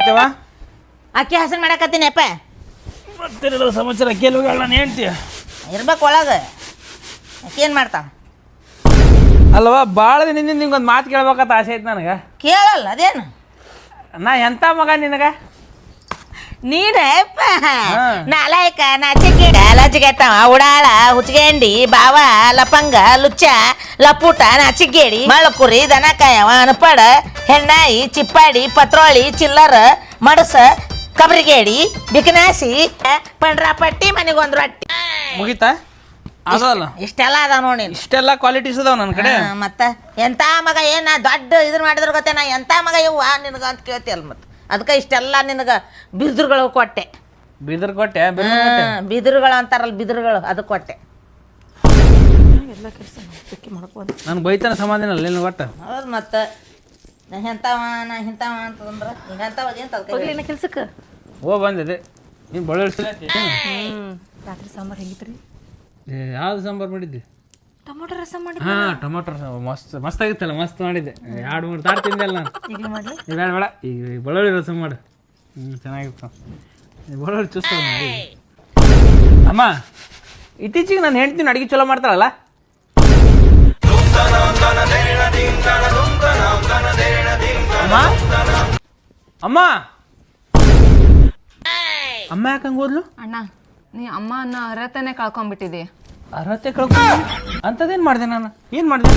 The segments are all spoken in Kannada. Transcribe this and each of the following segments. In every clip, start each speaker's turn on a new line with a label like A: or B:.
A: ಮಾಡಾಕತ್ತೀವ?
B: ಅಕ್ಕಿ ಹಸನ್ ಮಾಡಾಕತ್ತೀನಿ ಅಪ್ಪ.
A: ಮತ್ತೇನಿಲ್ಲ ಸಮಾಚಾರ. ಕೇಳಿ ನಾನು ಹೇಳ್ತೀಯ
B: ಇರ್ಬೇಕು ಒಳಗೆ. ಅಕ್ಕಿ ಏನು ಮಾಡ್ತಾವ
A: ಅಲ್ವಾ? ಭಾಳ ದಿನದಿಂದ ನಿಂಗೊಂದು ಮಾತು ಕೇಳ್ಬೇಕಂತ ಆಸೆ ಐತೆ ನನಗೆ.
B: ಕೇಳಲ್ಲ ಅದೇನು?
A: ನಾ ಎಂಥ ಮಗ ನಿನಗೆ?
B: ನೀನಪ್ಪ ನಾಲಾಯಕ ನಾಚಿಕೆ ಲಜ್ಜಿಗೆಟ್ಟವ ಉಡಾಳ ಹುಚ್ಚಿಗೆಂಡಿ ಬಾವ ಲಪಂಗ ಲುಚ್ಚ ಲಪುಟ ನಾಚಿಗೇಡಿ ಮಳಕುರಿ ದನಕಾಯವ ಅನಪಡ ಹೆಣ್ಣಾಯಿ ಚಿಪ್ಪಾಡಿ ಪತ್ರೋಳಿ ಚಿಲ್ಲರ ಮಡಸ ಕಬ್ರಿಗೇಡಿ ಬಿಕನಾಸಿ ಪಂಡ್ರಾಪಟ್ಟಿ ಮನೆಗೊಂದು ರೊಟ್ಟಿ.
A: ಮುಗಿತಾ? ಅದಲ್ಲ
B: ಇಷ್ಟೆಲ್ಲ ಅದಾವ ನೋಡಿ.
A: ಇಷ್ಟೆಲ್ಲ ಕ್ವಾಲಿಟೀಸ್ ಅದಾವ ನನ್ನ ಕಡೆ.
B: ಮತ್ತೆ ಎಂಥ ಮಗ ಏನ ದೊಡ್ಡ ಇದನ್ನ ಮಾಡಿದ್ರ ಗೊತ್ತೇ ನಾ ಎಂಥ ಮಗ ಇವ್ವ ನಿನಗ ಅಂತ ಕೇಳ್ತಿಯಲ್ಲ. ಮತ್ತೆ ಅದಕ್ಕೆ ಇಷ್ಟೆಲ್ಲ ನಿನಗೆ ಬಿದಿರುಗಳು ಕೊಟ್ಟೆ.
A: ಬೀದರ್ ಕೊಟ್ಟೆ?
B: ಬಿದಿರುಗಳು ಅಂತಾರಲ್ಲ, ಬಿದಿರುಗಳು ಅದಕ್ಕೆ ಕೊಟ್ಟೆ. ಎಲ್ಲ ಕೆಲಸ ಮಾಡ್ಕೊಂಡು
A: ನಾನು ಬೈತಾನೆ ಸಮಾಧಾನ ಅಲ್ಲ ನಿನ್ನ ಒಟ್ಟು.
B: ಹೌದು ಮತ್ತೆ ನಾ ಎಂಥವ ಅಂತಂದ್ರೆ ಈಗ ಎಂಥವ ಏನು ತಲ್ಕ ಕೆಲ್ಸಕ್ಕೆ
A: ಬಂದಿದೆ. ನೀನು ಬೆಳ್ಳುಳ್ಳಿ
C: ರಾತ್ರಿ ಸಾಂಬಾರು ಹೆಂಗಿತ್ರಿ?
A: ಯಾವ್ದು ಸಾಂಬಾರು ಮಾಡಿದ್ದೆ?
C: ಟೊಮೊಟೊ ರಸಂ ಮಾಡಿ.
A: ಹಾಂ, ಟೊಮೊಟೊ ರಸ ಮಸ್ತ್ ಆಗಿತ್ತಲ್ಲ. ಮಸ್ತ್ ಮಾಡಿದ್ದೆ. 2-3 ತಾರು ತಿಂದೆ ಅಲ್ಲ ನಾನು.
C: ಈಗಲೂ ಮಾಡಲಿ?
A: ಬೇಡ ಈಗ ಬೆಳ್ಳುಳ್ಳಿ ರಸ ಮಾಡು. ಚೆನ್ನಾಗಿತ್ತು. ಬೆಳ್ಳುಳ್ಳಿ ಚೂಸ್ ಮಾಡಿ. ಅಮ್ಮ, ಇತ್ತೀಚೆಗೆ ನಾನು ಹೆಂಡ್ತೀನಿ ಅಡುಗೆ ಚಲೋ ಮಾಡ್ತಾಳಲ್ಲ. ಅಮ್ಮ ಅಮ್ಮ ಯಾಕೆ ಹಂಗೆ ಹೋದ್ಲು?
C: ಅಣ್ಣ, ನೀ ಅಮ್ಮ ಅನ್ನೋ ಅರ್ಹತೆನೇ ಕಳ್ಕೊಂಡ್ಬಿಟ್ಟಿದಿ.
A: ಅರ್ಹತೆ ಅಂಥದ್ದೇನು ಮಾಡಿದೆ ನಾನು? ಏನು ಮಾಡಿದೆ?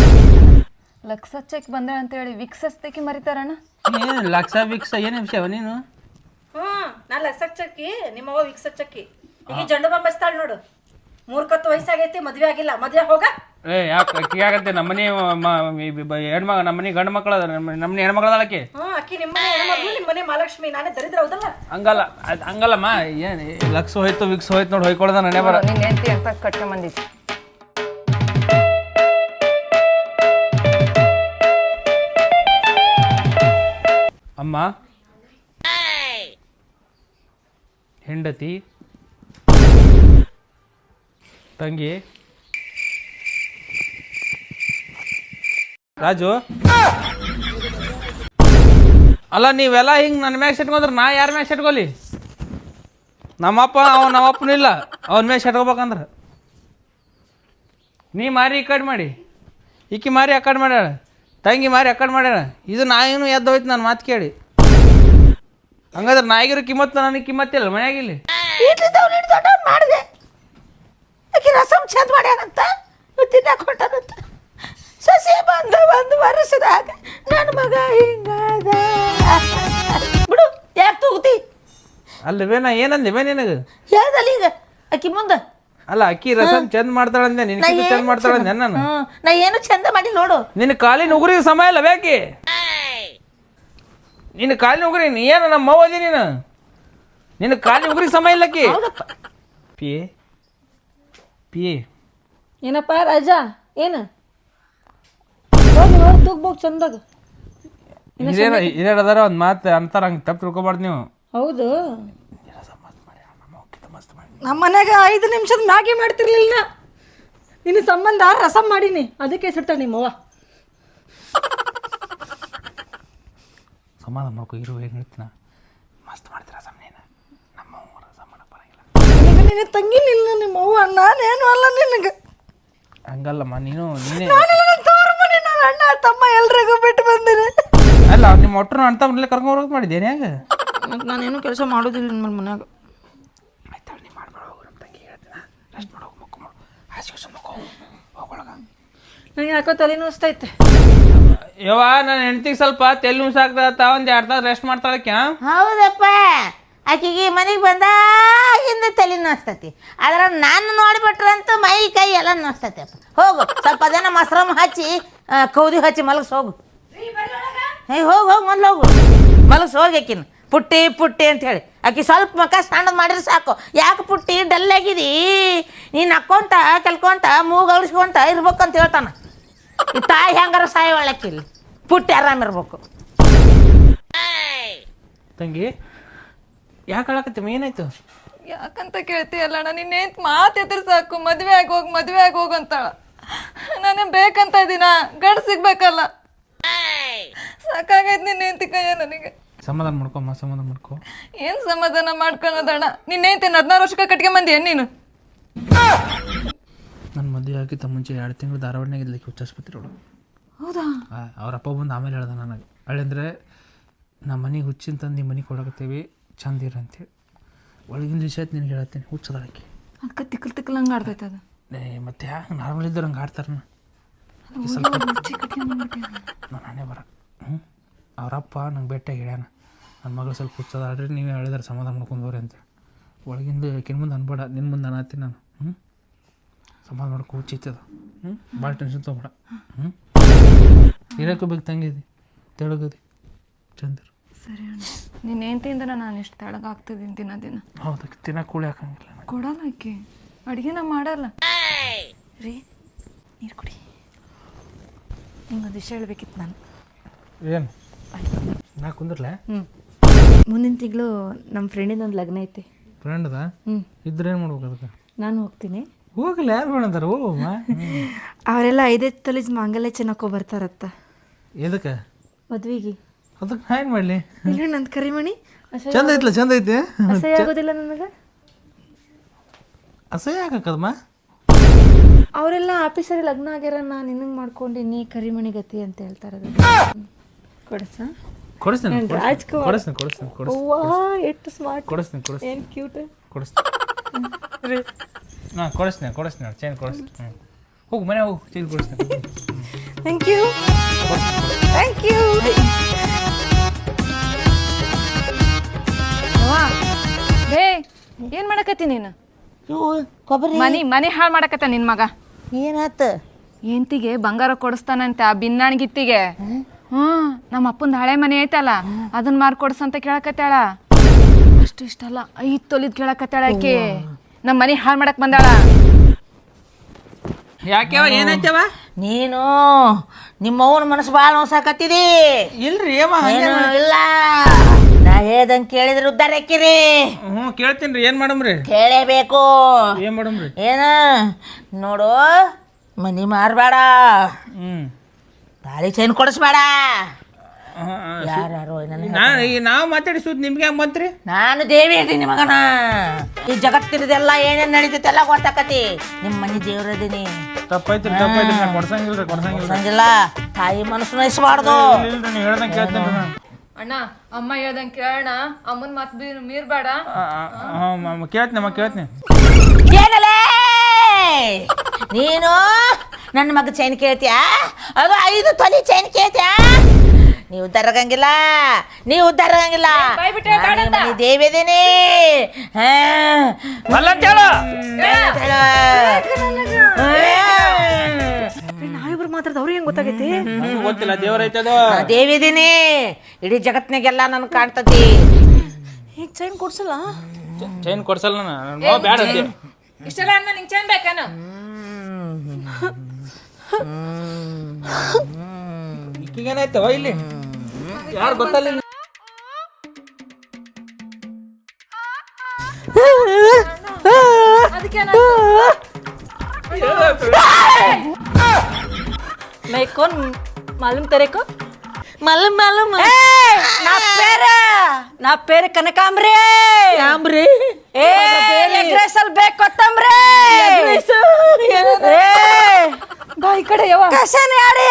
C: ಲಕ್ಷ ಚೆಕ್ ಬಂದ ಅಂತೇಳಿ ವಿಕ್ಸ್ ಹಚ್ತೇಕಿ ಮರಿತಾರಣ್ಣ.
A: ಏನು ಲಕ್ಷ ವಿಕ್ಸ ಏನು ವಿಷಯವ ನೀನು?
D: ನಾ ಲಕ್ಷ ಚಕ್ಕಿ ನಿಮ್ಮವ್ವ ವಿಕ್ಸ ಚಕ್ಕಿ. ಈಗ ಜಂಡು ಬಾಂಬ್ ಹಚ್ತಾಳ ನೋಡು. 3 ವಯಸ್ಸಾಗೈತಿ, ಮದ್ವೆ ಆಗಿಲ್ಲ. ಮದ್ವೆ ಹೋಗ.
A: ಯಾಕೆ ಆಗತ್ತೆ? ನಮ್ಮನೆ ಹೆಣ್ಮಗ, ನಮ್ಮನೆ ಗಂಡು ಮಕ್ಕಳ, ನಮ್ಮನೆ ಹೆಣ್ಮಗಳದಾಳಕ್ಕೆ.
D: ಅಕ್ಕಿ ನಿಮ್ಮನೆ ಹೆಣ್ಮಗಳು, ನಿಮ್ಮನೆ ಮಹಾಲಕ್ಷ್ಮಿ. ನಾನೇ ದರಿದ್ರ ಹೌದಲ್ಲ?
A: ಹಂಗಲ್ಲಮ್ಮ. ಏನು ಲಕ್ಷ ಹೋಯ್ತು ವಿಕ್ಸ್ ಹೋಯ್ತು ನೋಡಿ, ಹೊಯ್ಕೊಳ್ದ ನಡೆ ಬರ.
C: ನಿನ್ನ ಹೆಂಡತಿ ಅಂತ ಕಟ್ಕೊಂಡ್ ಬಂದಿತ್ತು.
A: ಅಮ್ಮ, ಹೆಂಡತಿ, ತಂಗಿ, ರಾಜು. ಅಲ್ಲ, ನೀವೆಲ್ಲ ಹಿಂಗೆ ನನ್ನ ಮ್ಯಾಗ ಸೆಟ್ಕೊಂಡ್ರೆ ನಾ ಯಾರ ಮ್ಯಾಗ ಸೆಟ್ಕೊಲಿ? ನಮ್ಮಪ್ಪನೂ ಇಲ್ಲ, ಅವನ ಮ್ಯಾಗ ಸೆಟ್ಕೋಬೇಕಂದ್ರೆ ನೀ ಮಾರಿ ಈ ಕಡೆ ಮಾಡಿ, ಈಕಿ ಮಾರಿ ಆ ಕಡೆ ಮಾಡ್ಯಾಳ, ತಂಗಿ ಮಾರಿ ಆ ಕಡೆ ಮಾಡ್ಯಾಳ. ಇದು ನಾಯಿನೂ ಎದ್ದೋಯ್ತು ನನ್ನ ಮಾತು ಕೇಳಿ. ಹಂಗಾದ್ರೆ ನಾಯಿಗಿರೋ ಕಿಮ್ಮತ್ತು ನನಗೆ ಕಿಮ್ಮತ್ತಿಲ್ಲ ಮನ್ಯಾಗಿಲ್ಲಿ.
B: ಮಾಡಿದೆ ಆಕಿ ರಸಂ ಚಂದ ಮಾಡ್ಯಾನಂತ ತಿನ್ನಕ್ಕೆ ಹೊಂಟಾನಂತ. ಸಸಿ ಬಂದು 1 ವರ್ಷದಾಗ ನನ್ನ ಮಗ ಹಿಂಗಾದ. ಬಿಡು, ಯಾಕೆ ತೂಗುತ್ತಿ?
A: ಅಲ್ಲವೇ ನಾ ಏನಂದಿವೇ ನಿನಗೆ?
B: ಹೇಳ್ದಲ್ಲ ಈಗ ಆಕಿ ಮುಂದೆ.
A: ಅಲ್ಲ, ಅಕ್ಕಿ ರಸಂ ಚಂದ ಮಾಡ್ತಾಳಂದೆ, ನಿನ್ನ ಚಂದ ಮಾಡ್ತಾಳಂದೆ ನಾನು.
B: ನಾ ಏನು ಚಂದ ಮಾಡಿ ನೋಡು.
A: ನಿನ್ನ ಕಾಲಿನ ಉಗುರಿಗೆ ಸಮಯ ಇಲ್ಲ ಬೇಕಿ. ನಿನ್ನ ಕಾಲಿನ ಉಗುರಿ ನೀ ಏನು ನಮ್ಮ ಓದಿ ನೀನು? ನಿನ್ನ ಕಾಲಿನ ಉಗುರಿಗೆ ಸಮಯ ಇಲ್ಲಕ್ಕಿ. ಪಿಯೆ
D: ಏನಪ್ಪ ರಾಜ? ಏನು ತೂಗ್ಬೋಗ್ ಚಂದಾಗ.
A: ಹಿರಿಯರದಾರ ಒಂದು ಮಾತು ಅಂತಾರ, ಹಂಗೆ ತಪ್ಪು ತಿಳ್ಕೊಬಾರ್ದು ನೀವು.
D: ಹೌದು, ನಮ್ಮ ಮನ್ಯಾಗ 5 ನಿಮಿಷದ ಮ್ಯಾಗಿ ಮಾಡ್ತಿರ್ಲಿಲ್ಲ. ನಿನ್ನ ಸಂಬಂಧ ರಸಂ ಮಾಡೀನಿ, ಅದಕ್ಕೆ ಹೆಸರ್ತಾಳೆ ನಿಮ್ಮವ್ವ.
A: ಸಮಾಧಾನ ಮಾಡ್ಕೊ, ಇರು. ಹೇಗೆ ಹೇಳ್ತೀನ? ಮಸ್ತ್ ಮಾಡ್ತೀರ ಸಮನೇನ. ನಮ್ಮ ರಸಂ ಮಾಡೋ ಪರವಾಗಿಲ್ಲ.
D: ನಿನ್ನ ತಂಗಿ ನಿಲ್ಲ ನಿಮ್ಮವ್ವ, ನಾನೇನು ಅಲ್ಲ ನಿನಗೆ.
A: ಹಂಗಲ್ಲಮ್ಮ, ನೀನೇ
D: ಅಣ್ಣ ತಮ್ಮ ಎಲ್ರಿಗೂ ಬಿಟ್ಟು ಬಂದಿನಿ.
A: ಅಲ್ಲ, ನಿಮ್ಮ ಒಟ್ಟರು ಅಣ್ಣ ತಮ್ಮನೆಲ್ಲ ಕರ್ಕೊಂಡು ಹೋಗೋದು ಮಾಡಿದ್ದೇನೆ. ಹೆಂಗೆ?
D: ನಾನೇನು ಕೆಲಸ ಮಾಡೋದಿಲ್ಲ ನಿಮ್ಮ ಮನ್ಯಾಗ.
A: ಆಯ್ತಾ, ನೀ ಮಾಡ್ಬೇಡ, ಹೋಗು. ನಮ್ಮ ತಂಗಿ ಹೇಳ್ತೀನ, ರೆಸ್ಟ್ ಮಾಡೋದು, ಮಕ್ಕಳು ಮಾಡು, ಹಾಸಿಗೆ ಮಕ್ಕಳು ಹೋಗೊಳಗ.
D: ನಂಗೆ ಯಾಕೋ ತಲೆ ನೋಸ್ತೈತೆ.
A: ಯವ್ವ, ನನ್ನ ಹೆಂಡ್ತಿಗೆ ಸ್ವಲ್ಪ ತೆಲು ನುಸಾಗ್ತಾ ಒಂದು 2 ತಾಸು ರೆಸ್ಟ್ ಮಾಡ್ತಾಳಕ್ಕೆ.
B: ಹೌದಪ್ಪ, ಆಕಿಗೆ ಮನೆಗೆ ಬಂದಾಗಿಂದ ತಲೆ ನೋಸ್ತತಿ. ಆದ್ರೆ ನಾನು ನೋಡಿಬಿಟ್ರಂತೂ ಮೈ ಕೈ ಎಲ್ಲ ನೋಸ್ತತಿ. ಅಪ್ಪ ಹೋಗು, ಸ್ವಲ್ಪ ಅದೇನೋ ಮೊಸರಮ್ಮ ಹಚ್ಚಿ ಕೌದಿ ಹಚ್ಚಿ ಮಲಗಿಸ್ ಹೋಗು. ಹೋಗು ಮೊದಲು ಹೋಗು, ಮಲಗಿಸ್ ಹೋಗಿ. ಆಕಿನ ಪುಟ್ಟಿ ಅಂತ ಹೇಳಿ ಆಕಿ ಸ್ವಲ್ಪ ಮಕ್ಕ ಸ್ನಾನದ ಮಾಡಿದ್ರೆ ಸಾಕು. ಯಾಕೆ ಪುಟ್ಟಿ ಡಲ್ಲಾಗಿದಿ, ನೀನು ನಕ್ಕೊಂತ ಕೆಲ್ಕೊಂತ ಮೂಗು ಅಳಿಸ್ಕೊಂತ ಇರ್ಬೇಕಂತ ಹೇಳ್ತಾನ. ಈ ತಾಯಿ ಹೆಂಗಾರ ಸಾಯಿ ಒಳ್ಳಕ್ಕಿಲ್ಲ, ಪುಟ್ಟಿ ಆರಾಮಿರ್ಬೇಕು.
A: ತಂಗಿ ಯಾಕೆ ಹೇಳಕತ್ತಿ? ಏನಾಯ್ತು?
C: ಯಾಕಂತ ಕೇಳ್ತೀಯಲ್ಲ ಅಣ್ಣ? ನಿನ್ನೇಂತ ಮಾತೆತ್ರ ಸಾಕು, ಮದುವೆ ಆಗಿ ಹೋಗಂತಾಳ. ನಾನೇ ಬೇಕಂತ ಇದ್ದೀನ, ಗಂಡು ಸಿಗ್ಬೇಕಲ್ಲ. ಸಾಕಾಗೈತೆ ನಿನ್ನೇಂತಿ ಕೈಯ ನನಗೆ.
A: ಸಮಾಧಾನ ಮಾಡ್ಕೊಮ್ಮ, ಸಮಾಧಾನ ಮಾಡ್ಕೊ.
C: ಏನು ಸಮಾಧಾನ ಮಾಡ್ಕೊಳೋದಣ್ಣ? ನಿನ್ನೇಂತೇನು 16 ವರ್ಷಕ್ಕೆ ಕಟ್ಕೊಂಬಂದಿ ಏನು ನೀನು?
A: ನನ್ನ ಮದುವೆ ಆಗಿದ್ದ ಮುಂಚೆ 2 ತಿಂಗಳು ಧಾರವಾಡನಾಗ ಇದ್ಲಿಕ್ಕೆ ಹುಚ್ಚ ಆಸ್ಪತ್ರೆ ಒಳಗೆ.
C: ಹೌದಾ?
A: ಅವ್ರ ಅಪ್ಪ ಬಂದು ಆಮೇಲೆ ಹೇಳ್ದ ನನಗೆ. ಅಳೆಂದ್ರೆ ನಮ್ಮ ಮನೆಗೆ ಹುಚ್ಚಿನ ತಂದು ಮನೆಗೆ ಕೊಡಕತ್ತೀವಿ, ಚಂದ ಇರ ಅಂತೇಳಿ. ಒಳಗಿನ ವಿಷಯ ನಿನಗೆ ಹೇಳ್ತೀನಿ. ಹುಚ್ಚದಾಕಿ
C: ಅದಕ್ಕೆ ತಿಕ್ಕಲ್ ಹಂಗೆ ಆಡ್ತೈತೆ ಅದು.
A: ಮತ್ತೆ ಯಾಕೆ ನಾರ್ಮಲ್ ಇದ್ದವ್ರು ಹಂಗೆ ಆಡ್ತಾರೆ. ನಾನೇ ಬರ ಅವರಪ್ಪ ನಂಗೆ ಭೇಟಿಯಾಗಿ ಹೇಳ್ಯಾನ, ನನ್ನ ಮಗಳು ಸ್ವಲ್ಪ ಹುಚ್ಚದಾಡ್ರಿ, ನೀವೇ ಹೇಳಿದಾರೆ ಸಮಾಧಾನ ಮಾಡ್ಕೊಂಡವ್ರಿ ಅಂತೇಳಿ. ಒಳಗಿಂದ ಯಾಕಿನ ಮುಂದೆ ಅನ್ಬೇಡ, ನಿನ್ನ ಮುಂದೆ ಅನ್ನತ್ತೀನಿ ನಾನು. ಸಮಾಧಾನ ಮಾಡ್ಕೊ, ಹುಚ್ಚಿತ್ತದ. ಭಾಳ ಟೆನ್ಷನ್ ತೊಗೊಬೇಡ. ಇರೋಕ್ಕೂ ಬೇಕು ತಂಗಿದಿ, ತೆಳಗದಿ, ಚಂದ್ರ.
C: ಸರಿ ಅಣ್ಣ, ನಿನ್ನ ಹೆಂಡತಿಯಿಂದ ನಾನು ಎಷ್ಟು ತೆಳಗಾಗ್ತಿದ್ದೀನಿ ದಿನ.
A: ಹೌದಕ್ಕೆ ತಿನ್ನ ಕೂಳಿ ಹಾಕಂಗಿಲ್ಲ.
C: ಕೊಡಲ್ಲ ಆಕೆ, ಅಡುಗೆನ ಮಾಡಲ್ಲ ರೀ. ನೀರು ಕುಡಿ. ನಿಂಗೊಂದು ವಿಷಯ ಹೇಳ್ಬೇಕಿತ್ತು ನಾನು.
A: ಏನು? ನಾ ಕುಂದ್ರಲ್ಲ.
C: ಮುಂದಿನ ತಿಂಗಳು ನಮ್ಮ ಫ್ರೆಂಡಿನ ಒಂದು ಲಗ್ನ ಐತಿ.
A: ಫ್ರೆಂಡ್ದ? ಇದ್ರೆ ಏನು ಮಾಡ್ಬೇಕು ಅದಕ್ಕೆ?
C: ನಾನು ಹೋಗ್ತೀನಿ.
A: ಹೋಗಲ್ಲ, ಯಾರು ಬೇಡಂತಾರೆ? ಹೋಗಮ್ಮ.
C: ಅವರೆಲ್ಲ 5 ತೊಲಿಜ್ ಮಾಂಗಲ್ಯ ಚೆನ್ನಕೋ ಬರ್ತಾರತ್ತ.
A: ಎದಕ್ಕೆ?
C: ಮದ್ವೆಗೆ.
A: ಅದಕ್ಕೆ ನಾ ಏನು ಮಾಡಲಿ?
C: ಇಲ್ಲ, ನಂದು ಕರಿಮಣಿ
A: ಚಂದ ಐತ್ಲ, ಚಂದ ಐತಿ.
C: ಅಸಹ್ಯ ಆಗೋದಿಲ್ಲ ನನಗೆ?
A: ಅಸಹ್ಯ ಹಾಕಕ್ಕದಮ್ಮ.
C: ಅವರೆಲ್ಲ ಆಫೀಸಲ್ಲಿ ಲಗ್ನ ಆಗ್ಯಾರ, ನಾನು ನಿನ್ನಂಗೆ ಮಾಡ್ಕೊಂಡಿನಿ ಕರಿಮಣಿ ಗತಿ ಅಂತ ಹೇಳ್ತಾರೆ. ಕೊಡಸ
A: ಕೊಡಿಸ್ತೀನಿ,
C: ರಾಜ್ಕುಮಾರ್.
A: ಕೊಡಿಸ್ತೀನಿ.
C: ಎಷ್ಟು ಸ್ಮಾರ್ಟ್.
A: ಕೊಡಿಸ್ತೀನಿ.
C: ಏನು ಕ್ಯೂಟ್.
A: ಕೊಡಿಸ್ತೀನಿ. ಹಾಂ, ಕೊಡಿಸ್ತೀನಿ. ಚೇನ್ ಕೊಡಿಸ್ತೀನಿ. ಹೋಗು, ಮನೆ ಹೋಗು, ಚೇನ್ ಕೊಡಿಸ್ತೀನಿ.
C: Thank you. ಬೇ, ಏನು ಮಾಡಕತ್ತಿ ನೀನು?
B: ಕೊಬ್ಬರಿ
C: ಮನೆ ಹಾಳು ಮಾಡಕತ್ತ ನಿನ್ನ ಮಗ.
B: ಏನಾತ?
C: ಎಂತಿಗೆ ಬಂಗಾರ ಕೊಡಿಸ್ತಾನಂತೆ ಆ ಬಿನ್ನಾಣಿಗಿತ್ತಿಗೆ. ನಮ್ಮ ಅಪ್ಪಂದು ಹಳೆ ಮನೆ ಐತಲ್ಲ, ಅದನ್ನ ಮಾರ್ ಕೊಡ್ಸಂತ ಕೇಳಕತ್ತಾಳ. ಅಷ್ಟು ಇಷ್ಟಲ್ಲ, 5 ತೊಲಿದ್ ಕೇಳಕತ್ತಾಳ ಆಕಿ. ನಮ್ಮ ಮನೆ ಹಾಳು ಮಾಡಕ್ ಬಂದಾಳ.
A: ಯಾಕೆವ, ಏನಾಯ್ತವ?
B: ನೀನು ನಿಮ್ಮವನ ಮನಸ್ಸು ಭಾಳ ನೋಸಾಕತ್ತಿದಿ.
A: ಇಲ್ರಿ
B: ಏನು ಇಲ್ಲ, ನಾ ಹೇಳ್ದಂಗೆ ಕೇಳಿದ್ರೆ ಉದ್ದಾರ ಹಾಕಿರಿ.
A: ಕೇಳ್ತೀನಿ ರೀ. ಏನು ಮಾಡಮ್ರಿ?
B: ಕೇಳೇಬೇಕು.
A: ಏನು ಮಾಡಮ್ರಿ?
B: ಏನ ನೋಡು, ಮನಿ ಮಾರಬೇಡ, ತಾಳಿ ಚೈನ್ ಕೊಡಿಸ್ಬೇಡ. ಯಾರು
A: ನಾವು ಮಾತಾಡಿ ಸುದ್ದಿ ನಿಮ್ಗೆ ಹೆಂಗೆ ಬಂತ್ರಿ?
B: ನಾನು ದೇವಿ ಇದ್ದೀನಿ ಮಗನ. ಈ ಜಗತ್ತಿರದೆಲ್ಲ ಏನೇನು ನಡೀತೈತೆ ಎಲ್ಲ ಗೊತ್ತಾಕತಿ. ನಿಮ್ಮ ಮನೆ ದೇವ್ರದೀನಿ.
A: ತಪ್ಪೈತ್ರಿ, ಕೊಡ್ಸಂಗಿಲ್ಲ.
B: ತಾಯಿ ಮನಸ್ಸು ನಯಿಸ್ಬಾರ್ದು.
A: ನೀವು ಹೇಳ್ದಂಗೆ ಕೇಳ್ತೀನಿ.
C: ಅಣ್ಣ, ಅಮ್ಮ ಹೇಳ್ದಂಗೆ ಕೇಳೋಣ, ಅಮ್ಮನ ಮಾತು ಮೀರ್ಬೇಡ.
A: ಕೇಳ್ತೀನಿ.
B: ಏನಲೇ ನೀನು ನನ್ನ ಮಗ ಚೈನ್ ಕೇಳ್ತೀಯ? ಅದು 5 ತೊಲಿ ಚೈನ್ ಕೇಳ್ತೀಯ? ನೀವು ಉದ್ದಾರಗಂಗಿಲ್ಲ. ಮನೆ ದೇವಿದೀನಿ.
C: ನಾವಿಬ್ರು ಮಾತಾಡ್ದ ಅವ್ರಿಗೆ ಹೆಂಗ್ ಗೊತ್ತಾಗೈತಿ?
A: ಗೊತ್ತಿಲ್ಲ, ದೇವರೈತದ.
B: ದೇವಿದೀನಿ, ಇಡೀ ಜಗತ್ನಾಗೆಲ್ಲ ನನ್ ಕಾಣ್ತತಿ.
C: ಈಗ ಚೈನ್ ಕೊಡ್ಸಲ್ಲ?
A: ಚೈನ್ ಕೊಡ್ಸಲ್ಲ ನಾನು, ಬ್ಯಾಡ ಅಂತೆ.
C: ಇಷ್ಟೆಲ್ಲ ಅಣ್ಣ ನಿಂಗೆ ಚೈನ್ ಬೇಕೇನು?
A: ಈಗೇನಾಯ್ತವ ಇಲ್ಲಿ? ಯಾರು ಗೊತ್ತಲ್ಲ?
C: मैं कौन मालूम तेरे को? मालूम ना पेर कनकांबरे ए एग्रेसल बे कोतंबरे ಬಾ ಈ ಕಡೆ ಯವ್ವ.
B: ಕಸನೆ ಆಡಿ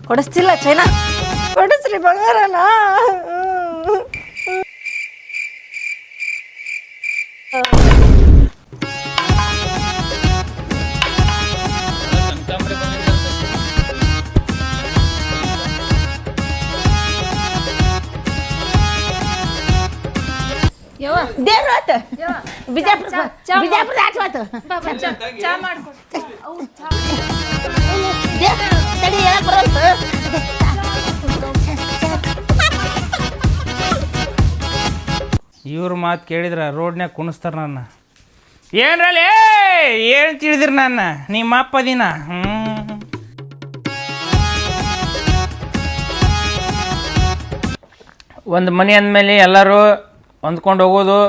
C: ಕೊಡಿಸ್ತಿಲ್ಲ ಚೈನಾ?
B: ಕೊಡಿಸ್ರಿ ಬಂಗಾರನ. ದೇವ್ರ ಆತ. ಬಿಜಾಪುರ
C: ಚಾ ಮಾಡ್ಕೊ.
B: ತಡಿ, ಹೇಳಕ್ ಬರಂತ.
A: ಇವ್ರ ಮಾತು ಕೇಳಿದ್ರ ರೋಡ್ನ್ಯಾಗ ಕುಣಿಸ್ತಾರ ನನ್ನ. ಏನ್ರಲ್ಲಿ ಏನು ತಿಳಿದ್ರಿ ನನ್ನ? ನಿಮ್ಮ ಅಪ್ಪ ದಿನ ಒಂದು ಮನೆ ಅಂದಮೇಲೆ ಎಲ್ಲರೂ ಹೊಂದ್ಕೊಂಡು ಹೋಗೋದು.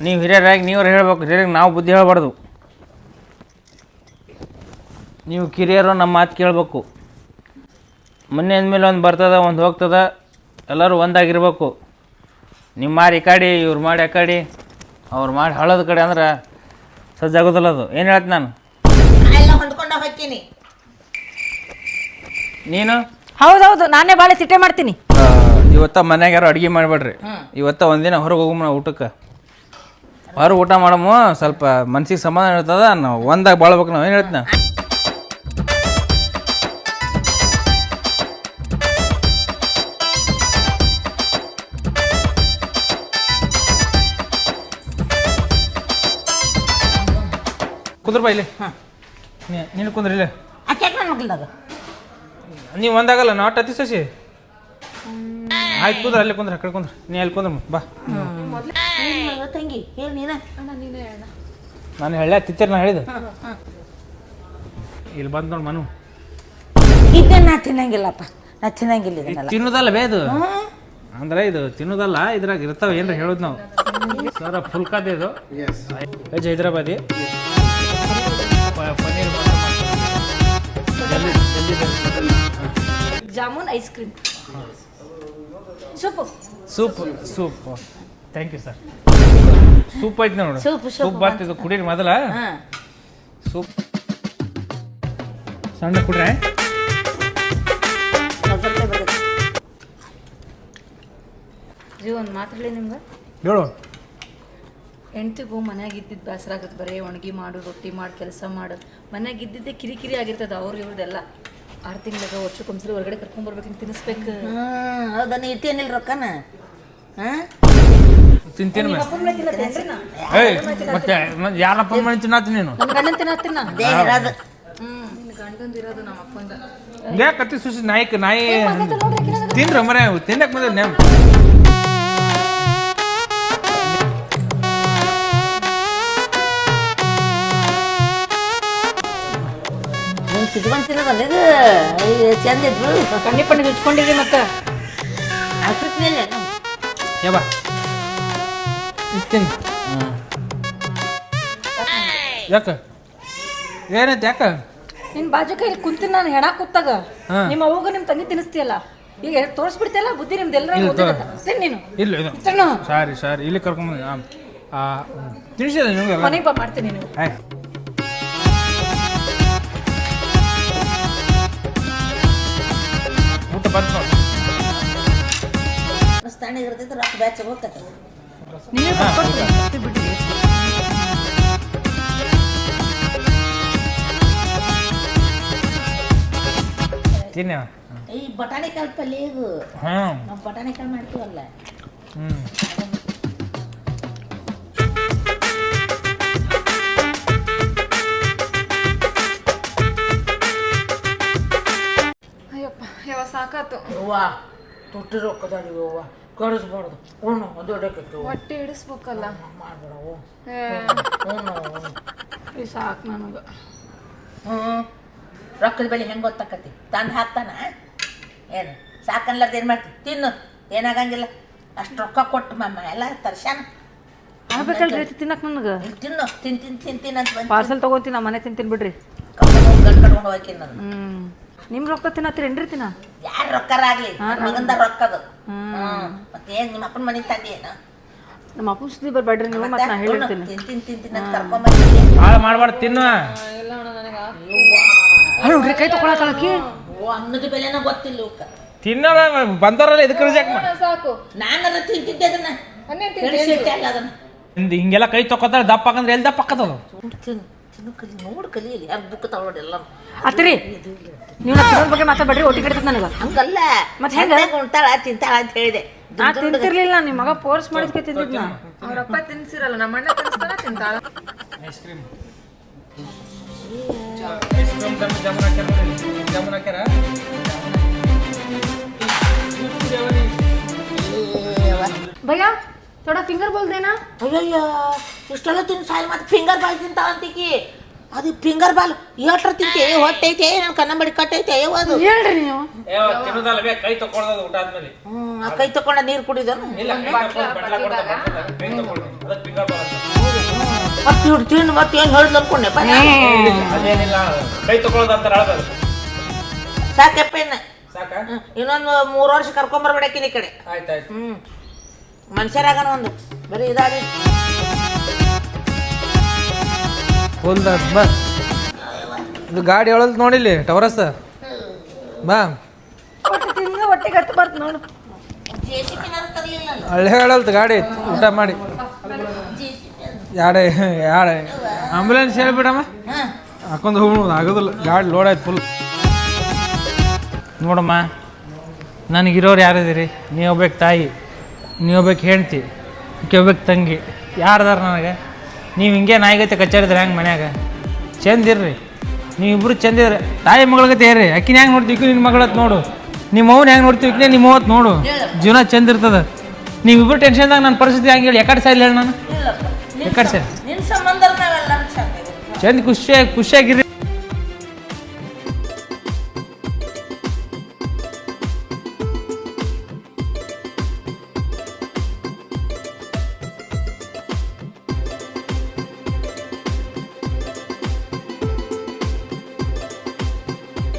A: ನೀವು ಹಿರಿಯರಾಗಿ ನೀವ್ರು ಹೇಳ್ಬೇಕು, ಹಿರಿಯರಿಗೆ ನಾವು ಬುದ್ಧಿ ಹೇಳ್ಬಾರ್ದು. ನೀವು ಕಿರಿಯರು ನಮ್ಮ ಮಾತು ಕೇಳಬೇಕು. ಮೊನ್ನೆ ಅಂದಮೇಲೆ ಒಂದು ಬರ್ತದ ಒಂದು ಹೋಗ್ತದ, ಎಲ್ಲರೂ ಒಂದಾಗಿರ್ಬೇಕು. ನಿಮ್ಮ ಮಾರಿ ಈ ಕಡೆ, ಇವ್ರು ಮಾಡಿ ಆ ಕಡೆ, ಅವ್ರು ಮಾಡಿ ಹಳದ ಕಡೆ ಅಂದ್ರೆ ಸಜ್ಜಾಗೋದಿಲ್ಲ ಅದು. ಏನು ಹೇಳ್ತೀನಿ ನಾನು?
B: ಎಲ್ಲ ಹೊಂದ್ಕೊಂಡು ಹೋಗ್ತೀನಿ.
A: ನೀನು
D: ಹೌದೌದು, ನಾನೇ ಭಾಳ ತಿಟ್ಟೆ ಮಾಡ್ತೀನಿ.
A: ಇವತ್ತ ಮನ್ಯಾಗ ಯಾರು ಅಡುಗೆ ಮಾಡಿಬಿಡ್ರಿ. ಇವತ್ತ ಒಂದಿನ ಹೊರಗೆ ಹೋಗಮ್ಮ ಊಟಕ್ಕೆ. ಹೊರಗೆ ಊಟ ಮಾಡಮ್ಮ, ಸ್ವಲ್ಪ ಮನ್ಸಿಗೆ ಸಮಾಧಾನ ಇರ್ತದ. ನಾವು ಒಂದಾಗ ಬಾಳ್ಬೇಕು. ನಾವು ಏನು ಹೇಳ್ತೀನಿ? ಕುಂದ್ರ ಬಾ ಇಲ್ಲಿ. ನೀನು ಕುಂದ್ರಿ ಇಲ್ಲ.
B: ಆಕೆ ನನ್ನ ಮಗ್ಳದಾಗ
A: ನೀವು ಒಂದಾಗಲ್ಲ, ನಾಟ್ ಅತಿ ಸಸಿ. ಆಯ್ತು ಕುಂದ್ರ, ಅಲ್ಲೇ ಕುಂದ್ರ, ಆ ಕಡೆ ಕುಂದ್ರ. ನೀ ಅಲ್ಲಿ ಕುಂದ್ರ ಬಾ.
B: ತಂಗಿ ಹೇಳಿ ನೀನ.
A: ನಾನು ಹೇಳ ತಿತ್ತೇರಿ, ನಾ ಹೇಳಿದೆ. ಇಲ್ಲಿ ಬಂದು ನೋಡಿ ಮನು.
B: ಇದನ್ನ ನಾ ತಿನ್ನಂಗಿಲ್ಲಪ್ಪ, ನಾ ತಿನ್ನಂಗಿಲ್ಲ ಇದನ್ನೆಲ್ಲ.
A: ತಿನ್ನೋದಲ್ಲ ಬೇದು ಅಂದ್ರೆ ಇದು ತಿನ್ನೋದಲ್ಲ, ಇದ್ರಾಗ ಇರ್ತಾವ ಏನ್ರ ಹೇಳೋದು ನಾವು. ಸರ ಫುಲ್ಕಾದ ಇದು veg Hyderabadi paneer
D: jamun ice cream soup.
A: Soup soup thank you sir. Soup ಐತಿ ನೋಡು. ಸೂಪ್ ಬರ್ತಿದ್ದು ಕುಡೀರಿ ಮೊದಲ. ಸೂಪ್ ಸಣ್ಣ ಕುಡ್ರೆ
D: ಒಂದು ಮಾತಾಡಲಿ ನಿಮ್ಗೆ.
A: ಹೇಳು.
D: ಹೆಂಡ್ತಿಗೂ ಮನ್ಯಾಗ ಇದ್ದಿದ್ದು ಬೇಸರ ಆಗತ್ತೆ. ಬರೀ ಒಣಗಿ ಮಾಡು, ರೊಟ್ಟಿ ಮಾಡಿ, ಕೆಲಸ ಮಾಡು. ಮನ್ಯಾಗ ಇದ್ದಿದ್ದೆ ಕಿರಿಕಿರಿ ಆಗಿರ್ತದೆ. ಅವ್ರು ಇವ್ರದೆಲ್ಲ 6 ತಿಂಗಳಿಗೆ ವರ್ಷಕ್ಕೊಂದ್ಸರಿ ಹೊರಗಡೆ ಕರ್ಕೊಂಡ್ಬರ್ಬೇಕಂತ ತಿನ್ನಿಸ್ಬೇಕು.
B: ಹೌದಾ? ನೀ ಇಟ್ಟೇನಿಲ್ಲ ರೊಕ್ಕನ?
A: ತಿಂತೀನಿ ಮತ್ತೆ ಯಾರಪ್ಪ ಮಾಡಿ ತಿನ್ನತ್ತೀನಿ ನೀನು?
D: ನನ್ನ ಗಂಡನ ತಿನ್ನತ್ತೀನಿ ನಾನು. ನಿನ್ನ ಗಂಡಂದಿರೋದು ನಮ್ಮ ಅಪ್ಪಂದ.
A: ಯಾಕೆ ಕತ್ತಿ ಸುಸಿ ನಾಯಿ ತಿನ್ರ ಮರ ತಿನ್ನಕ್ ಬಂದ ನ್ಯಾಮ್.
B: ತಿದ್ಕೊಂಡ್ ತಿನ್ನೋದಲ್ಲ ಇದು. ಚಂದ ಇದ್ರು
D: ಕಣ್ಣಿ ಪಣ್ಣಿ ಹಚ್ಕೊಂಡಿರಿ ಮತ್ತೆ
A: ಯಾ ತಿನ್. ಯಾಕ ಏನೈತೆ? ಯಾಕ
D: ನಿನ್ ಬಾಜು ಕೈ ಕುಂತೀನಿ ನಾನು ಹೆಣ ಕೂತಾಗ ನಿಮ್ಮ ಅವ್ಗ ನಿಮ್ಮ ತಂಗಿ ತಿನ್ನಿಸ್ತೀಯಲ್ಲ, ಈಗ ತೋರಿಸ್ಬಿಡ್ತಿಯಲ್ಲ ಬುದ್ಧಿ ನಿಮ್ದೆಲ್ಲ ನೀನು.
A: ಇಲ್ಲ ಇದು ಸಾರಿ ಸಾರಿ ಇಲ್ಲಿ ಕರ್ಕೊಂಬಂದು ತಿನ್ಸಿದ ನಿಮ್ಗೆ
D: ಮನೆಗೆ ಬಾ ಮಾಡ್ತೀನಿ ನೀವು.
A: ಊಟ ಬಂತು ನೋಡಿ.
B: ಸ್ಥಾನಿಗೆ ಇರ್ತೈತೆ, ರೊಕ್ಕ ಬ್ಯಾಚ್ ಹೋಗ್ತೈತೆ.
D: ನೀವೇ ಬರ್ಕೊಡ್ತೀನಿ ಬಿಡಿ.
A: ತಿನ್ನ
B: ಈ ಬಟಾಣಿ ಕಾಳು ಪಲ್ಯ ಇದು.
A: ಹಾಂ
B: ನಾವು ಬಟಾಣಿ ಕಾಳು ಮಾಡ್ತೀವಲ್ಲ.
C: ಅಯ್ಯಪ್ಪ ಯಾವ ಸಾಕಾತು.
B: ಅವ್ವ ತುಟ್ಟಿ ರೊಕ್ಕದಾಡಿ ಅವ್ವ, ಕಳಿಸ್ಬಾರ್ದು. ಉಣ್ಣು ಅದು ಹೊಡಕೈತಿ.
C: ಹೊಟ್ಟೆ ಹಿಡಿಸ್ಬೇಕಲ್ಲ.
B: ಮಾಡ್ಬೇಡವು.
D: ಈ ಸಾಕು ನನಗೆ.
B: ರೊಕ್ಕದ ಬೆಲೆ ಹೆಂಗೆ ಗೊತ್ತಾಕತಿ? ತಂದು ಹಾಕ್ತಾನ ಏನು? ಸಾಕನ್ಲಾರ್ದು ಏನು ಮಾಡ್ತಿ? ತಿನ್ನು, ಏನಾಗಂಗಿಲ್ಲ. ಅಷ್ಟು ರೊಕ್ಕ ಕೊಟ್ಟು ಮಮ್ಮ ಎಲ್ಲ ತರ್ಸಾನ.
D: ಆಗ್ಬೇಕಲ್ರಿ ತಿನ್ನಕ್ ನನಗೆ.
B: ತಿನ್ನು, ತಿಂತೀನಿ ಅಂತ ಬಂದು
D: ಪಾರ್ಸಲ್ ತಗೋತೀನಿ, ನಮ್ಮ ಮನೆ ತಿಂತೀನಿ ಬಿಡ್ರಿ.
B: ಗಂಟು ಕಟ್ಕೊಂಡು ಹೋಗ್ತೀನಿ ನಾನು.
D: ನಿಮ್ಮ ರೊಕ್ಕ ತಿನ್ನತ್ತೀರೇನ್ರಿ? ತಿನ್ನ
B: ಯಾರು ರೊಕ್ಕರಾಗ್ಲಿ, ಮಗಂದ ರೊಕ್ಕದು. ಮತ್ತೆ ಏನು ನಿಮ್ಮ ಅಪ್ಪನ ಮನೆಗೆ ತಂದಿ ಏನು?
D: ನಮ್ಮ ಅಪ್ಪನ ಸುದ್ದಿ ಬರ್ಬೇಡ್ರಿ ನೀವು, ಮತ್ತೆ ನಾ ಹೇಳಿರ್ತೀನಿ.
B: ತಿಂತೀನಿ ಅಂತ ಕರ್ಕೊಂಬಂದಿ.
A: ಹಾಳು ಮಾಡಬಾರ್ದು, ತಿನ್ನು.
D: ನೋಡ್ರಿ ಕೈ ತಗೊಳಕಿ.
B: ಅನ್ನದ ಬೆಲೆನ ಗೊತ್ತಿಲ್ಲ ಇವಕ್ಕ.
A: ತಿನ್ನೋಣ ಬಂದವರಲ್ಲ ಇದಕ್ಕೆ ರಿಜೆಕ್ಟ್ ಮಾಡಿ.
C: ಸಾಕು
B: ನಾನರ ತಿಂತಿದ್ದೆ ಅದನ್ನ. ಅಲ್ಲ ಅದನ್ನ
A: ಹಿಂಗೆಲ್ಲ ಕೈ ತೊಕೊತಾಳೆ. ದಪ್ಪ ಹಾಕಂದ್ರೆ ಎಲ್ಲಿ ದಪ್ಪ ಹಾಕತ್ತದ?
B: ತಿನ್ನು ಕಲಿ, ನೋಡಿ ಕಲಿಯಲಿ. ಯಾರು ಬುಕ್ ತಗೊಳ್ಳೋದು ಎಲ್ಲ
D: ಅತ್ತಿರಿ ನೀವು ತಿನ್ನೋದ್ರ ಬಗ್ಗೆ ಮಾತಾಡ್ಬೇಡ್ರಿ. ಒಟ್ಟಿ ಕಡಿತದ ನನಗೆ.
B: ಹಂಗಲ್ಲ,
D: ಮತ್ತೆ ಹೆಂಗ
B: ಉಣ್ತಾಳ ತಿಂತಾಳ ಅಂತ ಹೇಳಿದೆ.
D: ನಾ ತಿಂತಿರ್ಲಿಲ್ಲ, ನಿಮ್ಮ ಮಗ ಫೋರ್ಸ್ ಮಾಡಿದ್ಕೆ ತಿಂದಿದ್ನ.
C: ಅವ್ರಪ್ಪ ತಿನ್ಸಿರಲ್ಲ, ನಮ್ಮ ಅಣ್ಣ ತಿನ್ನಿಸ್ತಾನ ತಿಂತಾಳ.
A: ಐಸ್ ಕ್ರೀಮ್ ಜಾಮೂನ್ ಹಾಕ್ಯಾರ.
C: ಭಯ್ಯ ಥೋಡಾ ಫಿಂಗರ್ ಬೋಲ್ ದೇನಾ?
B: ಅಯ್ಯಯ್ಯ, ಇಷ್ಟೆಲ್ಲ ತಿನ್ ಸಾಯಿ ಮತ್ತೆ ಫಿಂಗರ್ ಬಾಲ್ ತಿಂತಾಳ ಅಂತಿಕಿ. ಅದು ಫಿಂಗರ್ ಬಾಲ್ ಏಟ್ರ ತಿಂತೆ? ಹೊಟ್ಟೈತೆ, ನನ್ನ ಕನ್ನಂಬಡಿ ಕಟ್ಟೈತೆ. ಅದು
D: ಹೇಳ್ರಿ ನೀವು.
A: ಕೈ ತಕೊಳ್ಳೋದು ಊಟ ಆದ್ಮೇಲೆ.
B: ಆ ಕೈ ತಕೊಂಡ ನೀರು ಕುಡಿದನು. ಮತ್ತೆ ತಿನ್ನು ಮತ್ತೆ ಏನು ಹೇಳ್ದು ಅನ್ಕೊಂಡೆ.
A: ಅದೇನಿಲ್ಲ, ಕೈ ತಕೊಳ್ಳೋದು ಅಂತ
B: ಸಾಕಪ್ಪೇನ
A: ಸಾಕ
B: ಇನ್ನೊಂದು 3 ವರ್ಷ ಕರ್ಕೊಂಬರ್ಬೇಡಕ್ಕಿನ ಈ ಕಡೆ.
A: ಆಯ್ತಾಯ್ತು.
B: ಮನುಷ್ಯರಾಗಣ ಒಂದು ಬರೀ ಇದಾಗಿ
A: ಹೋಲ್ದ ಬಾ. ಇದು ಗಾಡಿ ಹೇಳೋದು ನೋಡಿಲ್ಲಿ ಟವರಸ್ ಬಾ.
D: ಹೊಟ್ಟೆಗೆ ಹತ್ತು ಬರ್ತು ನೋಡು.
A: ಹಳ್ಳಿ ಹೇಳಲ್ತು ಗಾಡಿ ಊಟ ಮಾಡಿ. ಯಾಡೆ ಆಂಬುಲೆನ್ಸ್ ಹೇಳ್ಬಿಡಮ್ಮ ಹಾಕೊಂಡು ಹೋಗ್ಬೋದು. ಆಗೋದಿಲ್ಲ, ಗಾಡಿ ಲೋಡ್ ಆಯ್ತು ಫುಲ್. ನೋಡಮ್ಮ, ನನಗಿರೋರು ಯಾರಿದ್ದೀರಿ? ನೀವು ಹೋಗ್ಬೇಕು ತಾಯಿ, ನೀವು ಹೋಗ್ಬೇಕು ಹೆಂಡ್ತಿ, ಈಕೆ ಹೋಗ್ಬೇಕು ತಂಗಿ. ಯಾರ್ದಾರ ನನಗೆ? ನೀವು ಹಿಂಗೆ ನಾಯಿಗತ್ತೆ ಕಚ್ಚಾಡಿದ್ರೆ ಹೆಂಗೆ ಮನ್ಯಾಗ? ಚಂದಿರ್ರಿ ನೀವಿಬ್ರು, ಚಂದಿದ್ರಿ. ತಾಯಿ ಮಗಳಗತ್ತೆ ಏರಿ. ಅಕ್ಕಿನ ಹೆಂಗೆ ನೋಡ್ತೀವಿ, ನಿನ್ನ ಮಗಳತ್ ನೋಡು. ನಿಮ್ಮ ಅವ್ನ ಹೆಂಗೆ ನೋಡ್ತೀವಿ, ಇಕ್ಕನೇ ನಿಮ್ಮ ಅವತ್ತು ನೋಡು. ಜೀವನ ಚಂದ ಇರ್ತದೆ. ನೀವಿಬ್ರು ಟೆನ್ಷನ್ದಾಗ ನನ್ನ ಪರಿಸ್ಥಿತಿ ಹಂಗೆ ಹೇಳಿ ಯಾಕಡೆ ಸೈಲ್ ಹೇಳಿ ನಾನು ಯಾಕಡೆ ಸೈಲ್
B: ನಿನ್ನ ಸಂಬಂಧ
A: ಚಂದ ಖುಷಿಯಾಗಿರ್ರಿ.